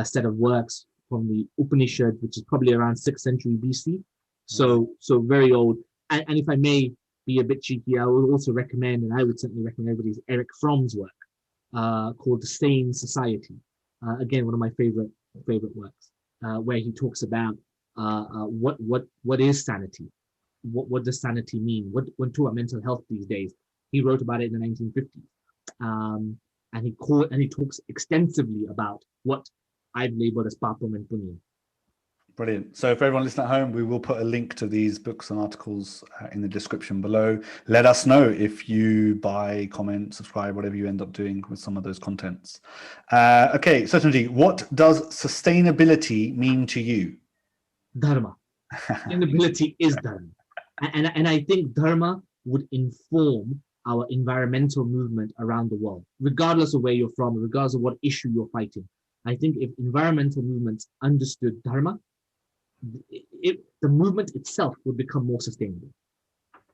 set of works from the Upanishad, which is probably around 6th century BC. So very old. And if I may be a bit cheeky, I would also recommend, and I would certainly recommend everybody's Eric Fromm's work called The Sane Society. Again, one of my favorite works, where he talks about what is sanity, what does sanity mean? When talk about mental health these days, he wrote about it in the 1950s, and he talks extensively about what I've labeled as Papam and punya. Brilliant. So for everyone listening at home, we will put a link to these books and articles in the description below. Let us know if you buy, comment, subscribe, whatever you end up doing with some of those contents. Okay, Sachin Ji, what does sustainability mean to you? Dharma. Sustainability is Dharma. And I think Dharma would inform our environmental movement around the world, regardless of where you're from, regardless of what issue you're fighting. I think if environmental movements understood Dharma, the movement itself would become more sustainable.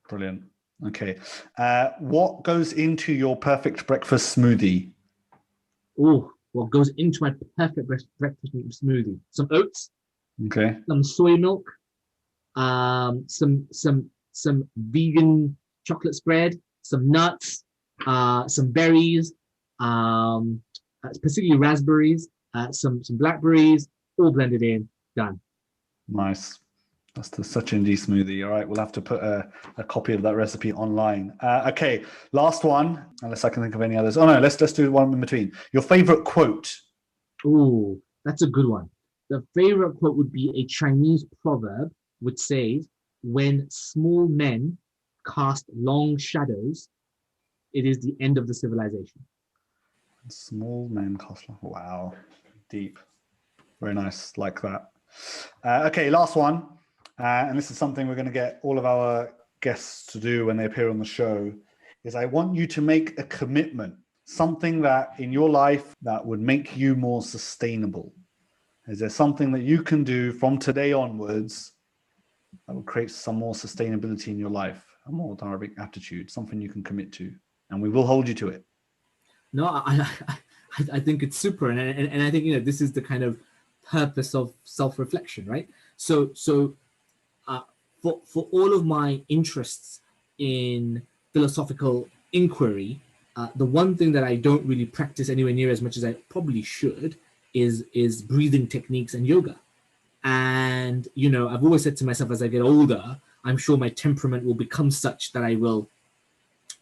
Brilliant. Okay. What goes into your perfect breakfast smoothie? Oh, what goes into my perfect breakfast smoothie? Some oats. Okay. Some soy milk. Some vegan chocolate spread. Some nuts. Some berries. Particularly raspberries. Some blackberries. All blended in. Done. Nice. That's the Sachin Ji smoothie. All right, we'll have to put a copy of that recipe online. Okay, last one, unless I can think of any others. Oh no, let's do one in between. Your favorite quote? Oh, that's a good one. The favorite quote would be a Chinese proverb, which says, "When small men cast long shadows, it is the end of the civilization." Small men cast long. Wow, deep. Very nice, like that. Okay, last one. And this is something we're going to get all of our guests to do when they appear on the show, is I want you to make a commitment, something that in your life that would make you more sustainable. Is there something that you can do from today onwards that will create some more sustainability in your life, a more Dharmic attitude, something you can commit to, and we will hold you to it? No, I think it's super. And I think, this is the kind of purpose of self-reflection, right? So for all of my interests in philosophical inquiry, the one thing that I don't really practice anywhere near as much as I probably should is breathing techniques and yoga. And I've always said to myself, as I get older, I'm sure my temperament will become such that I will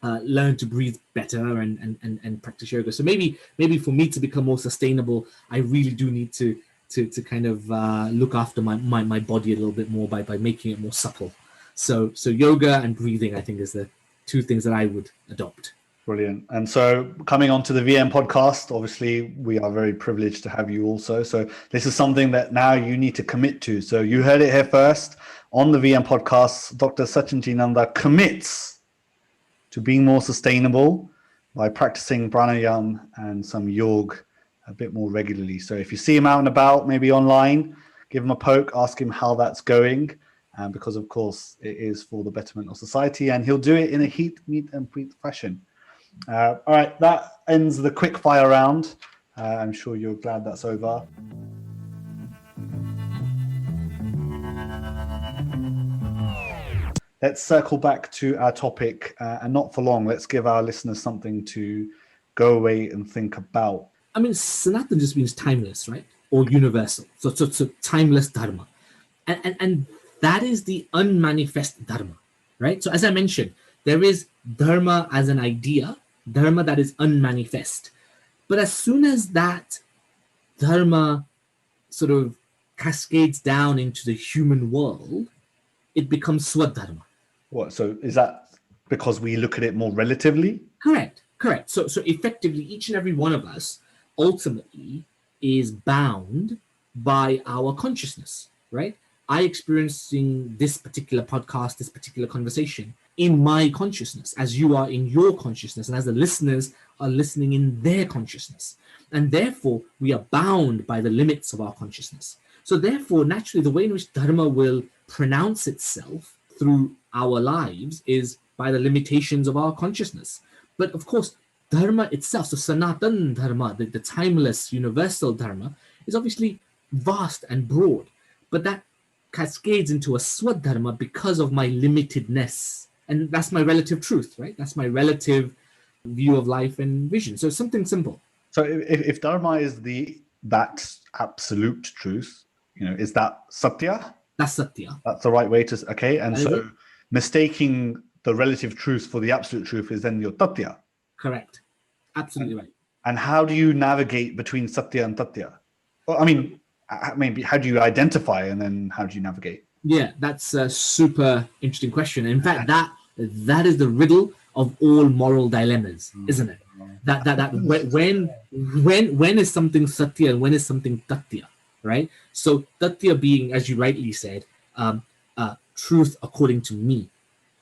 learn to breathe better and practice yoga. So maybe for me to become more sustainable, I really do need to kind of look after my body a little bit more by making it more supple. So yoga and breathing, I think, is the 2 things that I would adopt. Brilliant. And so coming on to the VM podcast, obviously we are very privileged to have you also. So this is something that now you need to commit to. So you heard it here first on the VM podcast. Dr. Sachin Nandha commits to being more sustainable by practicing pranayama and some yoga a bit more regularly. So if you see him out and about, maybe online, give him a poke, ask him how that's going, because of course it is for the betterment of society, and he'll do it in a Heet, Meet and Preet fashion. All right, that ends the quick fire round. I'm sure you're glad that's over. Let's circle back to our topic, and not for long. Let's give our listeners something to go away and think about. I mean, Sanatan just means timeless, right? Or universal. So timeless Dharma. And that is the unmanifest Dharma, right? So as I mentioned, there is Dharma as an idea, Dharma that is unmanifest. But as soon as that Dharma sort of cascades down into the human world, it becomes swadharma. What? So is that because we look at it more relatively? Correct. So effectively, each and every one of us ultimately is bound by our consciousness, right? I experiencing this particular podcast, this particular conversation in my consciousness, as you are in your consciousness, and as the listeners are listening in their consciousness. And therefore, we are bound by the limits of our consciousness. So therefore, naturally, the way in which Dharma will pronounce itself through our lives is by the limitations of our consciousness. But of course, Dharma itself, so Sanatan Dharma, the timeless, universal Dharma, is obviously vast and broad. But that cascades into a swadharma because of my limitedness. And that's my relative truth, right? That's my relative view of life and vision. So something simple. So if Dharma is that absolute truth, is that Satya? That's Satya. That's the right way to, okay. And so mistaking the relative truth for the absolute truth is then your Tatya. Correct. Absolutely right. And how do you navigate between Satya and Tatya? Well, I mean, maybe how do you identify and then how do you navigate? Yeah, that's a super interesting question. In fact, that is the riddle of all moral dilemmas, isn't it? That when is something Satya and when is something Tatya, right? So Tatya being, as you rightly said, truth according to me,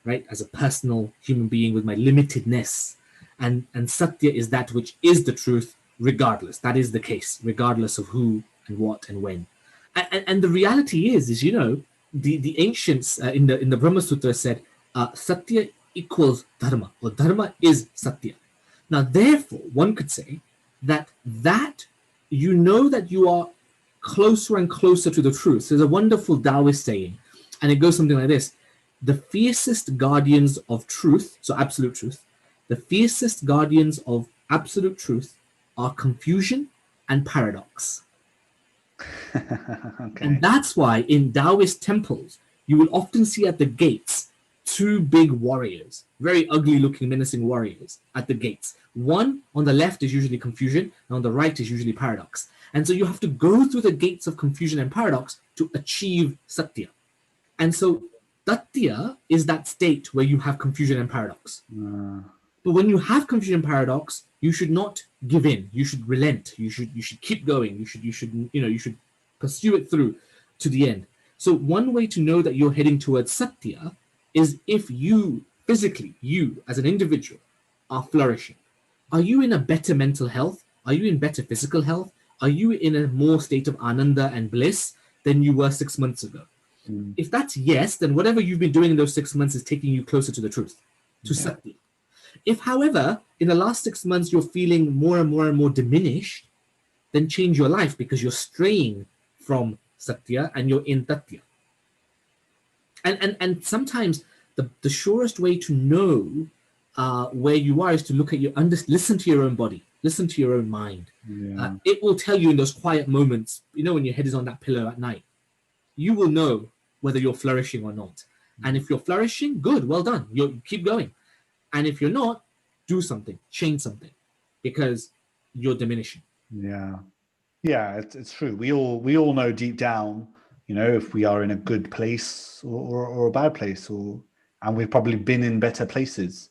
right? As a personal human being with my limitedness. And Satya is that which is the truth regardless. That is the case, regardless of who and what and when. And the reality is the ancients in the Brahma Sutra said Satya equals Dharma, or Dharma is Satya. Now, therefore, one could say that that you are closer and closer to the truth. There's a wonderful Taoist saying, and it goes something like this: the fiercest guardians of truth, so absolute truth, the fiercest guardians of absolute truth are confusion and paradox. Okay. And that's why in Taoist temples, you will often see at the gates two big warriors, very ugly looking, menacing warriors at the gates. One on the left is usually confusion, and on the right is usually paradox. And so you have to go through the gates of confusion and paradox to achieve Satya. And so Tatya is that state where you have confusion and paradox. But when you have confusion and paradox, you should not give in. You should relent. You should keep going. You should pursue it through to the end. So one way to know that you're heading towards Satya is if you physically, you as an individual, are flourishing. Are you in a better mental health? Are you in better physical health? Are you in a more state of Ananda and bliss than you were 6 months ago? If that's yes, then whatever you've been doing in those 6 months is taking you closer to the truth, to Satya. If, however, in the last 6 months you're feeling more and more and more diminished, then change your life because you're straying from Satya and you're in Tatya. And sometimes the surest way to know where you are is to look at listen to your own body, listen to your own mind. Yeah. It will tell you in those quiet moments, when your head is on that pillow at night, you will know whether you're flourishing or not. And if you're flourishing, good, well done. You keep going. And if you're not, do something, change something, because you're diminishing. Yeah, it's true. We all know deep down, if we are in a good place or a bad place, and we've probably been in better places.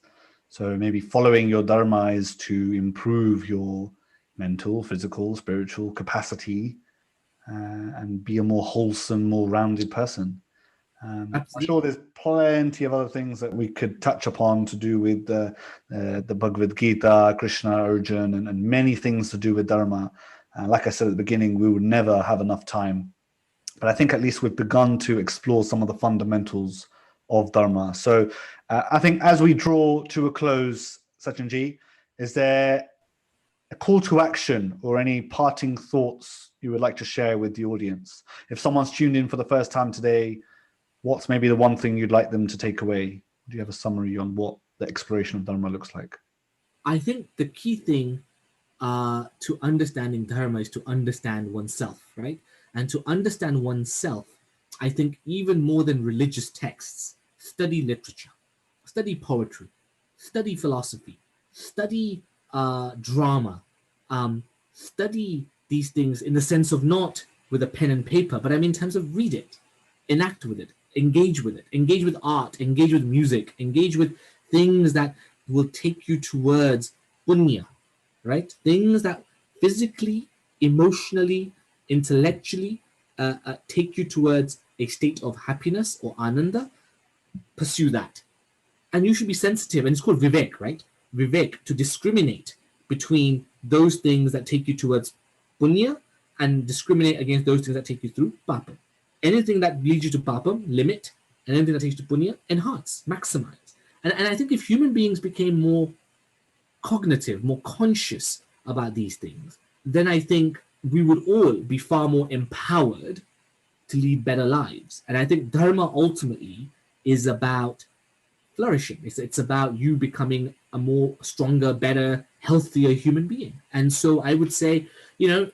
So maybe following your dharma is to improve your mental, physical, spiritual capacity, and be a more wholesome, more rounded person. I'm sure there's plenty of other things that we could touch upon to do with the Bhagavad Gita, Krishna, Arjuna, and many things to do with Dharma. Like I said at the beginning, we would never have enough time but I think at least we've begun to explore some of the fundamentals of Dharma. So I think as we draw to a close, Sachin Ji, is there a call to action or any parting thoughts you would like to share with the audience? If someone's tuned in for the first time today, what's maybe the one thing you'd like them to take away? Do you have a summary on what the exploration of Dharma looks like? I think the key thing to understanding Dharma is to understand oneself, right? And to understand oneself, I think even more than religious texts, study literature, study poetry, study philosophy, study drama, study these things in the sense of not with a pen and paper, but I mean in terms of read it, enact with it, engage with art, engage with music, engage with things that will take you towards punya, right? Things that physically, emotionally, intellectually take you towards a state of happiness or ananda. Pursue that. And you should be sensitive, and it's called vivek, right? Vivek, to discriminate between those things that take you towards punya and discriminate against those things that take you through papam. Anything that leads you to papam, limit, and anything that takes you to punya, enhance, maximize. And I think if human beings became more cognitive, more conscious about these things, then I think we would all be far more empowered to lead better lives. And I think Dharma ultimately is about flourishing. It's about you becoming a more stronger, better, healthier human being. And so I would say, the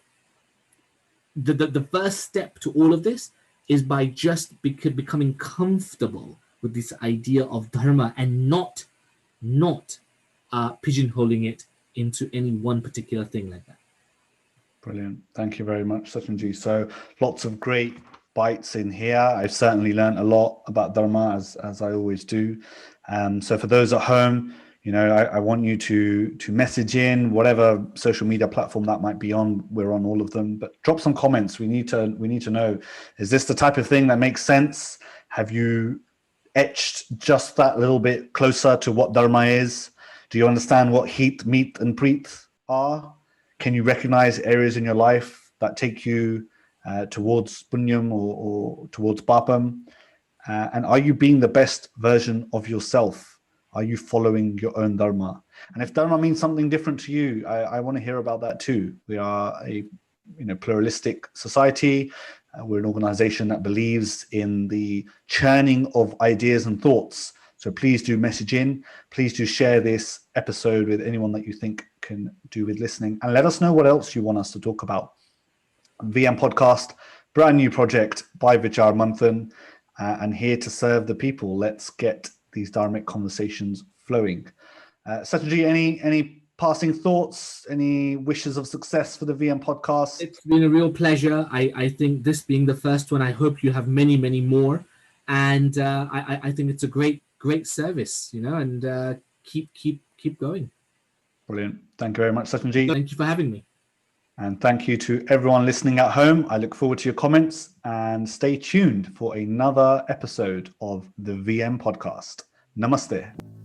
first step to all of this is by just becoming comfortable with this idea of Dharma and not pigeonholing it into any one particular thing like that. Brilliant. Thank you very much, Sachin Ji. So lots of great bites in here. I've certainly learned a lot about Dharma, as I always do. So for those at home, I want you to message in whatever social media platform that might be on. We're on all of them, but drop some comments. We need to know, is this the type of thing that makes sense? Have you etched just that little bit closer to what Dharma is? Do you understand what Heet, Meet, and Preet are? Can you recognize areas in your life that take you towards punyam or towards papam? And are you being the best version of yourself? Are you following your own Dharma? And if Dharma means something different to you, I want to hear about that too. We are a pluralistic society. We're an organization that believes in the churning of ideas and thoughts. So please do message in. Please do share this episode with anyone that you think can do with listening. And let us know what else you want us to talk about. VM Podcast, brand new project by Vichaar Manthan, and here to serve the people. Let's get these dharmic conversations flowing. Sachin Ji, any passing thoughts, any wishes of success for the VM Podcast? It's been a real pleasure. I think this being the first one, I hope you have many, many more. And I think it's a great service, and keep going. Brilliant. Thank you very much, Sachin Ji. Thank you for having me. And thank you to everyone listening at home. I look forward to your comments and stay tuned for another episode of the VM Podcast. Namaste.